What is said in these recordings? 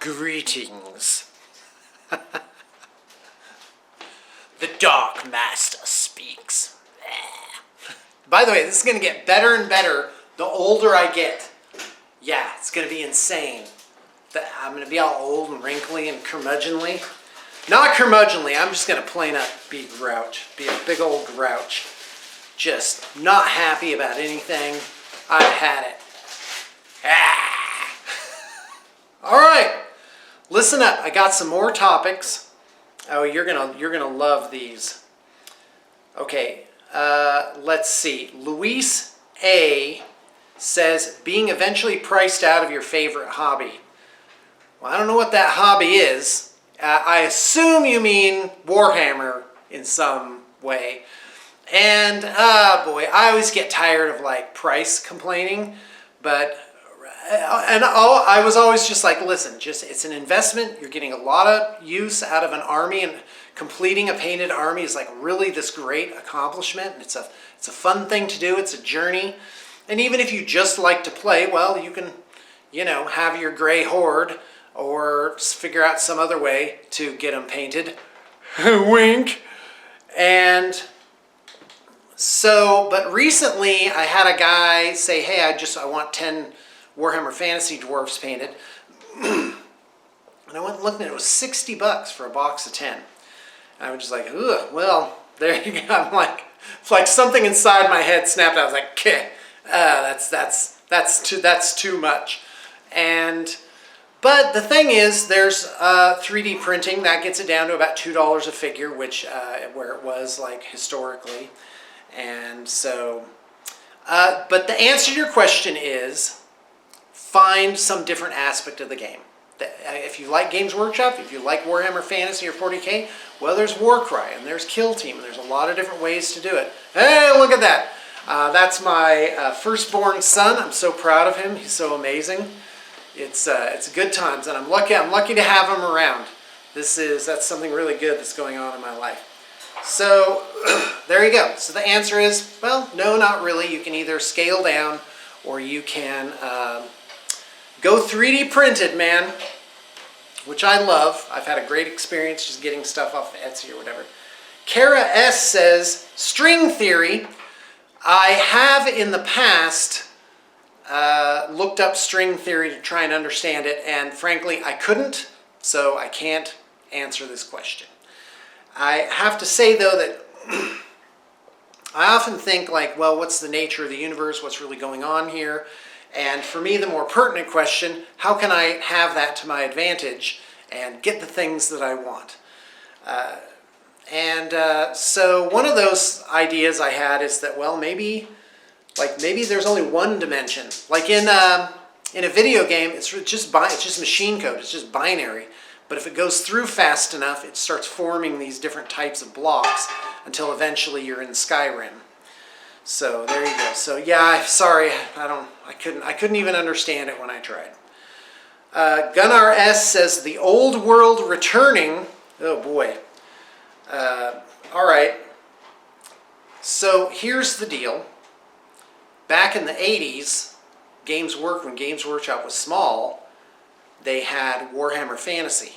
Greetings. The Dark Master speaks. By the way, this is going to get better and better the older I get. Yeah, it's going to be insane. I'm going to be all old and wrinkly and curmudgeonly. Not curmudgeonly, I'm just going to plain up be grouch. Be a big old grouch. Just not happy about anything. I've had it. All right, listen up. I got some more topics. Oh, you're gonna love these. Okay, let's see. Luis A says being eventually priced out of your favorite hobby. Well, I don't know what that hobby is. I assume you mean Warhammer in some way. And boy, I always get tired of like price complaining, but I was always just like, listen, it's an investment. You're getting a lot of use out of an army, and completing a painted army is like really this great accomplishment. It's a fun thing to do. It's a journey. And even if you just like to play, well, you can, have your gray horde or figure out some other way to get them painted. Wink. And so, but recently I had a guy say, hey, I want 10 Warhammer Fantasy Dwarfs painted. And I went and looked at it. It was $60 for a box of 10. And I was just like, ugh, well, there you go. I'm like, it's like something inside my head snapped. I was like, okay, that's too much. But the thing is, there's 3D printing that gets it down to about $2 a figure, which where it was like historically. And so, but the answer to your question is, find some different aspect of the game. If you like Games Workshop, if you like Warhammer Fantasy or 40K, well, there's Warcry and there's Kill Team, and there's a lot of different ways to do it. Hey, look at that. That's my firstborn son. I'm so proud of him. He's so amazing. It's good times, and I'm lucky to have him around. That's something really good that's going on in my life. So there you go. So the answer is, well, no, not really. You can either scale down or you can go 3D printed, man, which I love. I've had a great experience just getting stuff off Etsy or whatever. Kara S says, string theory. I have in the past looked up string theory to try and understand it, and frankly, I couldn't, so I can't answer this question. I have to say, though, that I often think, like, well, what's the nature of the universe? What's really going on here? And for me, the more pertinent question, how can I have that to my advantage and get the things that I want? So one of those ideas I had is that, well, maybe there's only one dimension. Like in a video game, it's just machine code. It's just binary. But if it goes through fast enough, it starts forming these different types of blocks until eventually you're in Skyrim. So there you go. So yeah, sorry, I couldn't even understand it when I tried. Gunnar S says the old world returning. Oh boy. All right. So here's the deal. Back in the 80s, when Games Workshop was small, they had Warhammer Fantasy.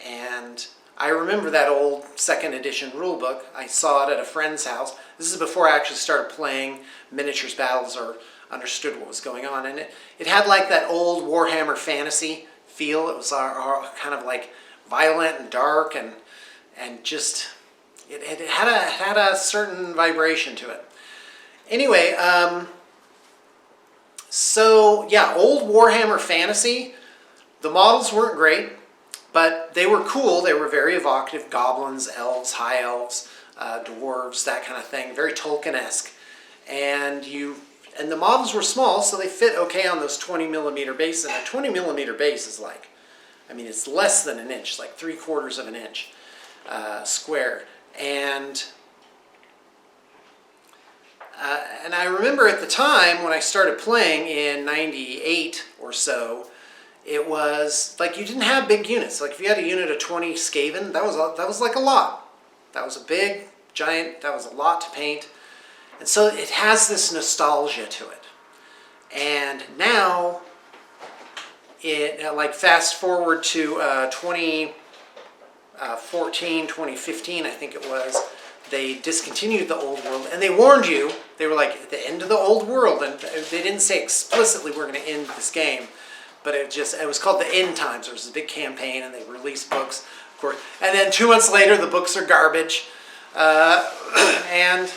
And I remember that old 2nd edition rulebook. I saw it at a friend's house. This is before I actually started playing miniatures battles or understood what was going on. And it had like that old Warhammer Fantasy feel. It was kind of like violent and dark, and just, it had a certain vibration to it. Anyway, so yeah, old Warhammer Fantasy, the models weren't great, but they were cool. They were very evocative. Goblins, elves, high elves, dwarves, that kind of thing. Very Tolkien-esque. And the models were small, so they fit okay on those 20 millimeter bases. And a 20 millimeter base is like, it's less than an inch, like 3/4 of an inch square. And I remember at the time when I started playing in 98 or so, it was like you didn't have big units. Like if you had a unit of 20 Skaven, that was like a lot. That was a big, giant, that was a lot to paint. And so it has this nostalgia to it. And now like fast forward to 2014, 2015, I think it was, they discontinued the old world, and they warned you. They were like, at the end of the old world, and they didn't say explicitly we're going to end this game, but it was called the End Times. There was a big campaign, and they released books, of course. And then 2 months later, the books are garbage. And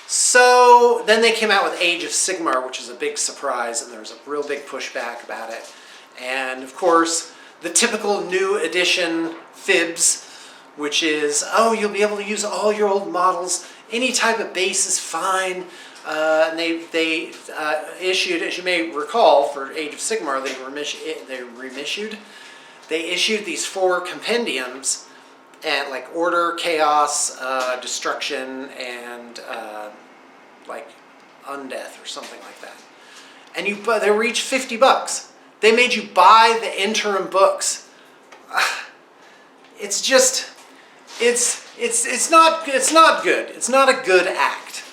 so then they came out with Age of Sigmar, which is a big surprise, and there was a real big pushback about it. And of course, the typical new edition fibs, which is, oh, you'll be able to use all your old models. Any type of base is fine. And they issued, as you may recall, for Age of Sigmar, they issued these 4 compendiums, and like Order, Chaos, Destruction, and like Undeath or something like that. And they were each $50. They made you buy the interim books. It's just, it's not good. It's not a good act.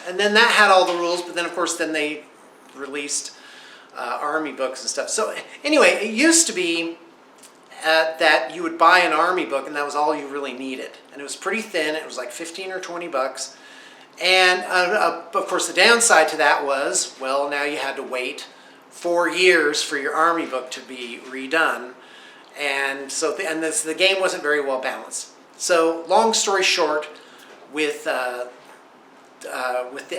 And then that had all the rules, but then of course then they released army books and stuff. So anyway, it used to be that you would buy an army book and that was all you really needed. And it was pretty thin. It was like 15 or 20 bucks. And of course the downside to that was, well, now you had to wait 4 years for your army book to be redone. And so the game wasn't very well balanced. So long story short, with the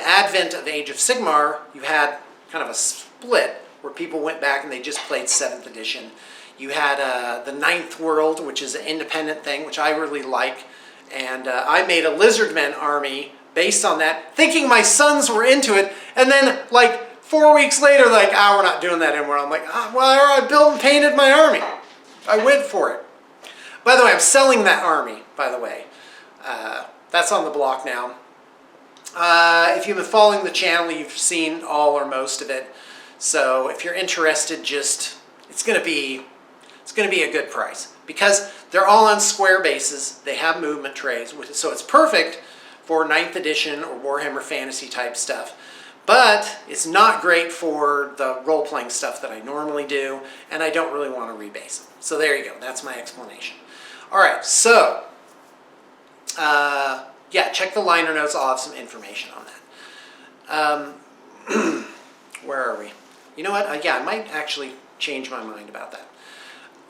advent of Age of Sigmar, you had kind of a split where people went back and they just played 7th edition. You had the 9th World, which is an independent thing, which I really like. And I made a Lizardmen army based on that, thinking my sons were into it. And then like 4 weeks later, like, we're not doing that anymore. I'm like, well, I built and painted my army. I went for it. By the way, I'm selling that army, by the way. That's on the block now. If you've been following the channel, you've seen all or most of it. So if you're interested, it's going to be a good price because they're all on square bases. They have movement trays, so it's perfect for 9th edition or Warhammer Fantasy type stuff. But it's not great for the role-playing stuff that I normally do, and I don't really want to rebase them. So there you go. That's my explanation. All right, so yeah, check the liner notes. I'll have some information on that. Where are we? You know what? Yeah, I might actually change my mind about that.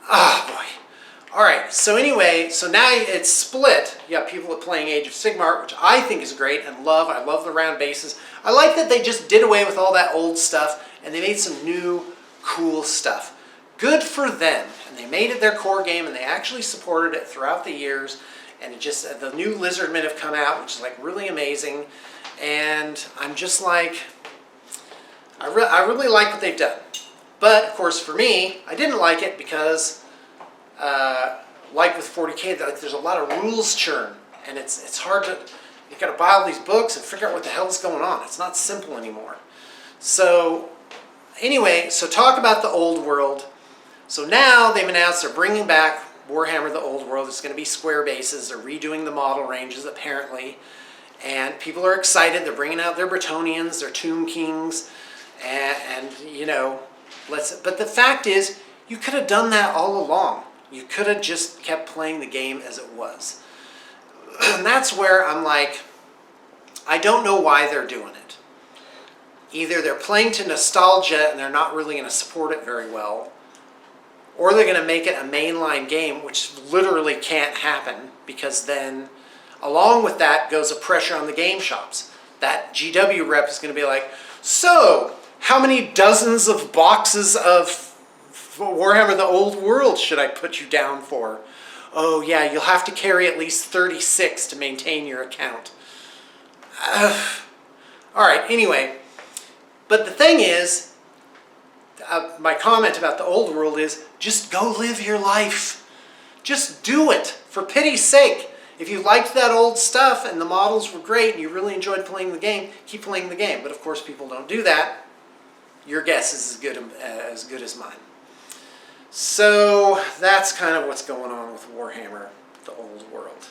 Oh, boy. All right, so anyway, so now it's split. You have people playing Age of Sigmar, which I think is great and love. I love the round bases. I like that they just did away with all that old stuff and they made some new, cool stuff. Good for them. And they made it their core game and they actually supported it throughout the years. And the new Lizardmen have come out, which is like really amazing. And I'm just like, I really like what they've done. But of course for me, I didn't like it because like with 40K, there's a lot of rules churn. And it's hard to, you got to buy all these books and figure out what the hell's going on. It's not simple anymore. So anyway, so talk about the old world. So now they've announced they're bringing back Warhammer the Old World. It's going to be square bases. They're redoing the model ranges apparently. And people are excited. They're bringing out their Bretonnians, their Tomb Kings. And you know, but the fact is, you could have done that all along. You could have just kept playing the game as it was. And that's where I'm like, I don't know why they're doing it. Either they're playing to nostalgia and they're not really going to support it very well, or they're going to make it a mainline game, which literally can't happen, because then along with that goes a pressure on the game shops. That GW rep is going to be like, so how many dozens of boxes of Warhammer the Old World should I put you down for? Oh yeah, you'll have to carry at least 36 to maintain your account. Alright, anyway. But the thing is, my comment about the old world is, just go live your life. Just do it, for pity's sake. If you liked that old stuff and the models were great and you really enjoyed playing the game, keep playing the game. But of course people don't do that. Your guess is as good as mine. So that's kind of what's going on with Warhammer, the Old World.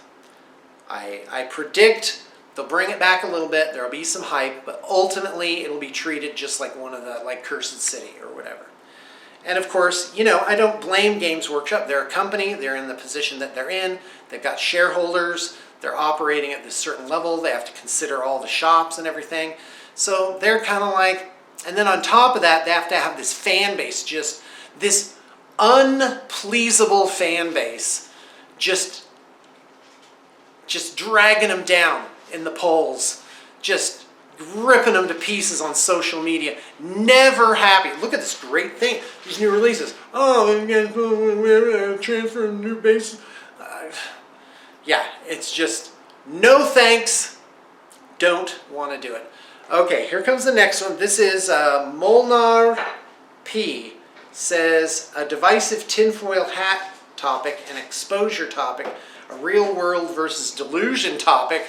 I predict They'll bring it back a little bit. There'll be some hype, but ultimately it'll be treated just like one of the, like Cursed City or whatever. And of course, you know, I don't blame Games Workshop. They're a company. They're in the position that they're in. They've got shareholders. They're operating at this certain level. They have to consider all the shops and everything. So they're kind of like, and then on top of that, they have to have this fan base, just this unpleasable fan base, just dragging them down in the polls, just ripping them to pieces on social media. Never happy. Look at this great thing. These new releases. Oh, we're transferring new bases. Yeah, it's just no thanks. Don't want to do it. Okay, here comes the next one. This is Molnar P. Says a divisive tinfoil hat topic, an exposure topic, a real world versus delusion topic.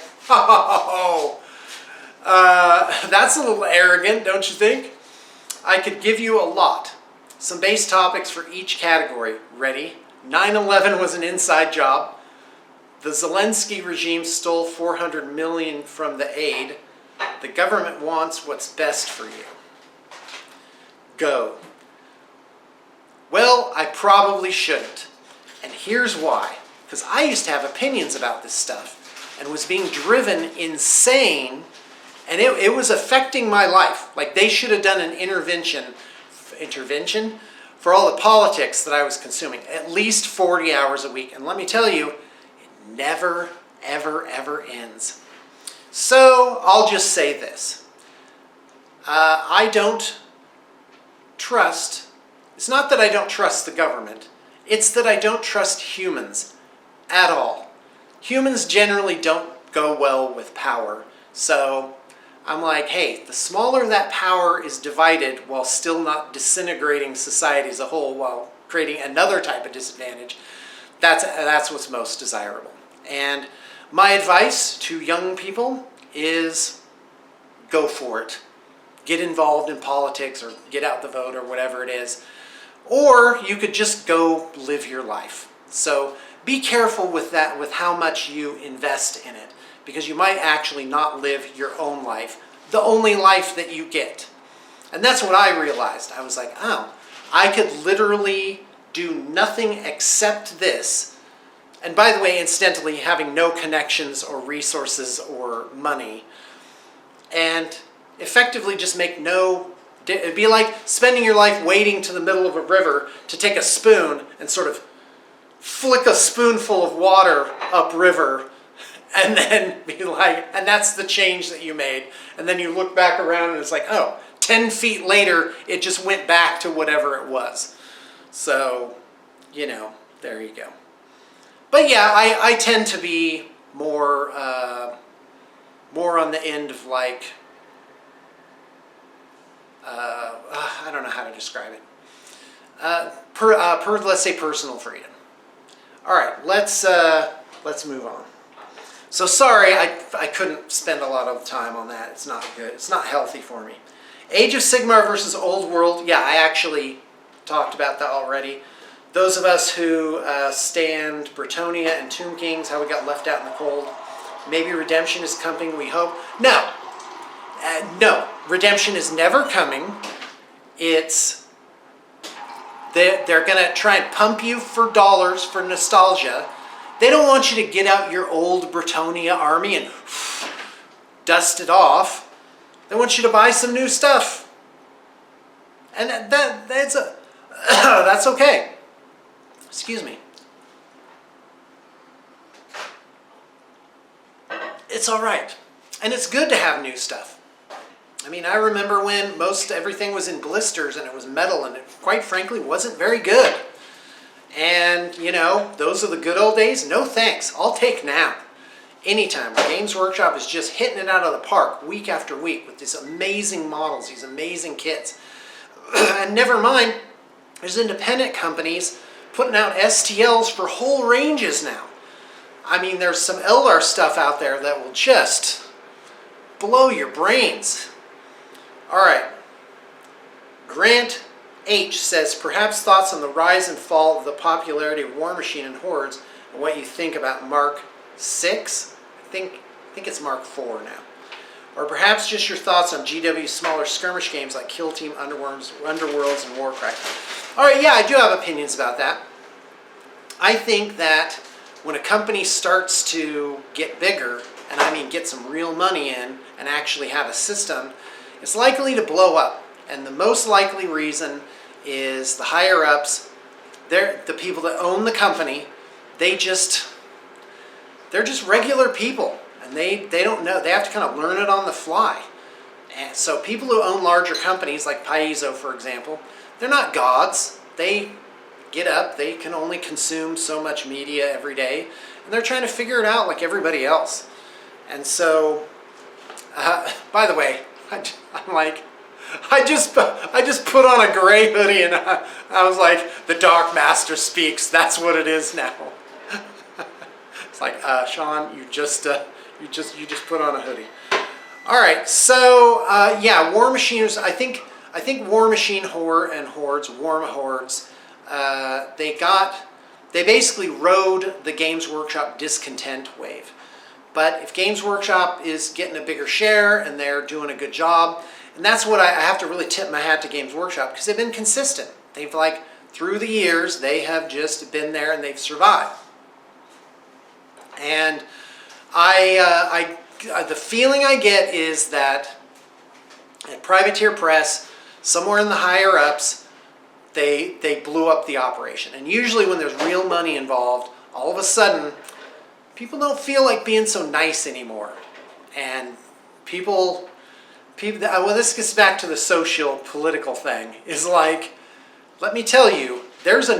That's a little arrogant, don't you think? I could give you a lot. Some base topics for each category. Ready? 9/11 was an inside job. The Zelensky regime stole $400 million from the aid. The government wants what's best for you. Go. Well, I probably shouldn't. And here's why. Because I used to have opinions about this stuff and was being driven insane, and it was affecting my life. Like, they should have done an intervention for all the politics that I was consuming, at least 40 hours a week. And let me tell you, it never, ever, ever ends. So I'll just say this. I don't trust, it's not that I don't trust the government, it's that I don't trust humans at all. Humans generally don't go well with power. So I'm like, hey, the smaller that power is divided while still not disintegrating society as a whole, while creating another type of disadvantage, that's what's most desirable. And my advice to young people is go for it. Get involved in politics or get out the vote or whatever it is. Or you could just go live your life. So be careful with that, with how much you invest in it, because you might actually not live your own life, the only life that you get. And that's what I realized. I was like, oh, I could literally do nothing except this. And by the way, incidentally, having no connections or resources or money, and effectively just make no, it'd be like spending your life wading to the middle of a river to take a spoon and sort of flick a spoonful of water upriver and then be like, and that's the change that you made. And then you look back around and it's like, oh, 10 feet later, it just went back to whatever it was. So, you know, there you go. But yeah, I tend to be more on the end of like, I don't know how to describe it. Let's say personal freedom. All right, let's move on. So sorry, I couldn't spend a lot of time on that. It's not good. It's not healthy for me. Age of Sigmar versus Old World. Yeah, I actually talked about that already. Those of us who stand Bretonia and Tomb Kings, how we got left out in the cold. Maybe redemption is coming, we hope. No. No. Redemption is never coming. It's... They're going to try and pump you for dollars for nostalgia. They don't want you to get out your old Bretonia army and dust it off. They want you to buy some new stuff. And that's okay. Excuse me. It's all right. And it's good to have new stuff. I mean, I remember when most everything was in blisters and it was metal and it, quite frankly, wasn't very good. And, you know, those are the good old days. No thanks. I'll take now. Anytime. Games Workshop is just hitting it out of the park week after week with these amazing models, these amazing kits. And never mind, there's independent companies putting out STLs for whole ranges now. I mean, there's some Eldar stuff out there that will just blow your brains. All right. Grant H says, perhaps thoughts on the rise and fall of the popularity of War Machine and Hordes and what you think about Mark 6. I think I think it's Mark IV now. Or perhaps just your thoughts on GW's smaller skirmish games like Kill Team, Underworlds, and Warcry. All right, yeah, I do have opinions about that. I think that when a company starts to get bigger, and I mean get some real money in and actually have a system, it's likely to blow up. And the most likely reason is the higher ups, the people that own the company, they're just regular people. And they don't know, they have to kind of learn it on the fly. And so people who own larger companies like Paizo, for example, they're not gods. They get up, they can only consume so much media every day, and they're trying to figure it out like everybody else. And so, by the way, I'm like, I just put on a gray hoodie, and I was like, the Dark Master speaks. That's what it is now. It's like, Sean, you just put on a hoodie. All right, so yeah, War Machines. I think War Machine and Hordes, Warma Hordes. They basically rode the Games Workshop discontent wave. But if Games Workshop is getting a bigger share and they're doing a good job, and that's what I have to really tip my hat to Games Workshop, because they've been consistent. They've through the years, they have just been there and they've survived. And the feeling I get is that at Privateer Press, somewhere in the higher ups, they blew up the operation. And usually when there's real money involved, all of a sudden, people don't feel like being so nice anymore. And people, well, this gets back to the social political thing, is like, let me tell you, there's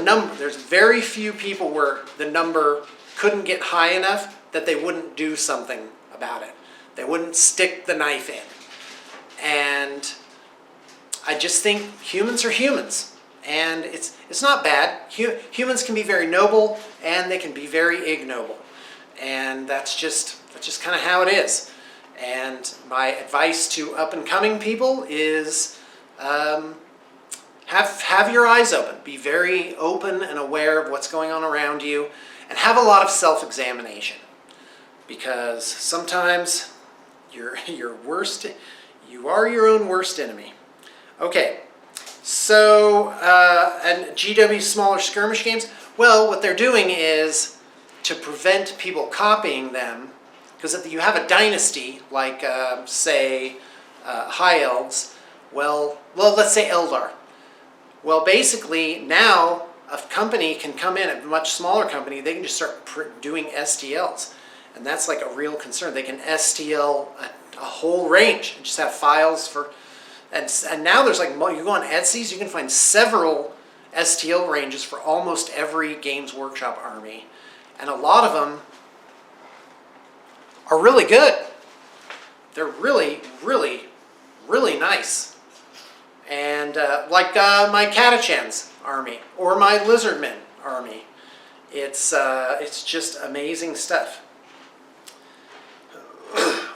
very few people where the number couldn't get high enough that they wouldn't do something about it. They wouldn't stick the knife in. And I just think humans are humans. And it's not bad. Humans can be very noble, and they can be very ignoble. And that's just kind of how it is. And my advice to up-and-coming people is have your eyes open. Be very open and aware of what's going on around you, and have a lot of self-examination. Because sometimes you are your own worst enemy. Okay. So, and GW's smaller skirmish games, well, what they're doing is to prevent people copying them, because if you have a dynasty, like, say, High Elves, well, let's say Eldar. Well, basically, now a company can come in, a much smaller company, they can just start doing STLs. And that's like a real concern. They can STL a whole range and just have files for... And now there's you go on Etsy's, you can find several STL ranges for almost every Games Workshop army. And a lot of them are really good. They're really, really, really nice. And like my Catachan's army or my Lizardmen army. It's just amazing stuff.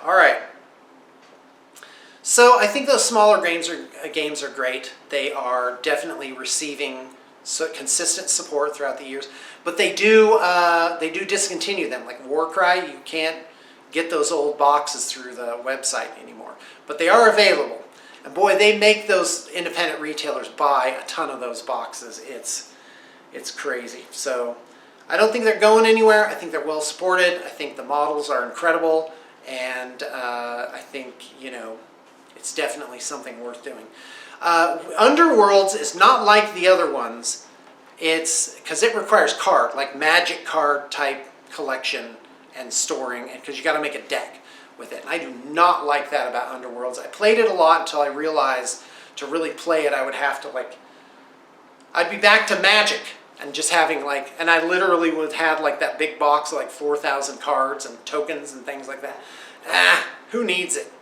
All right. So I think those smaller games are great. They are definitely receiving consistent support throughout the years, but they do discontinue them. Like Warcry, you can't get those old boxes through the website anymore, but they are available. And boy, they make those independent retailers buy a ton of those boxes. It's crazy. So I don't think they're going anywhere. I think they're well supported. I think the models are incredible, and I think it's definitely something worth doing. Underworlds is not like the other ones. It's because it requires like magic card type collection and storing, because you got to make a deck with it. And I do not like that about Underworlds. I played it a lot until I realized to really play it, I would have to I'd be back to Magic and just having and I literally would have that big box of 4,000 cards and tokens and things like that. Who needs it?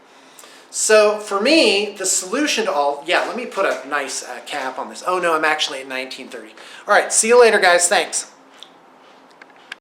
So for me, the solution to let me put a nice cap on this. Oh no, I'm actually at 1930. All right, see you later, guys. Thanks.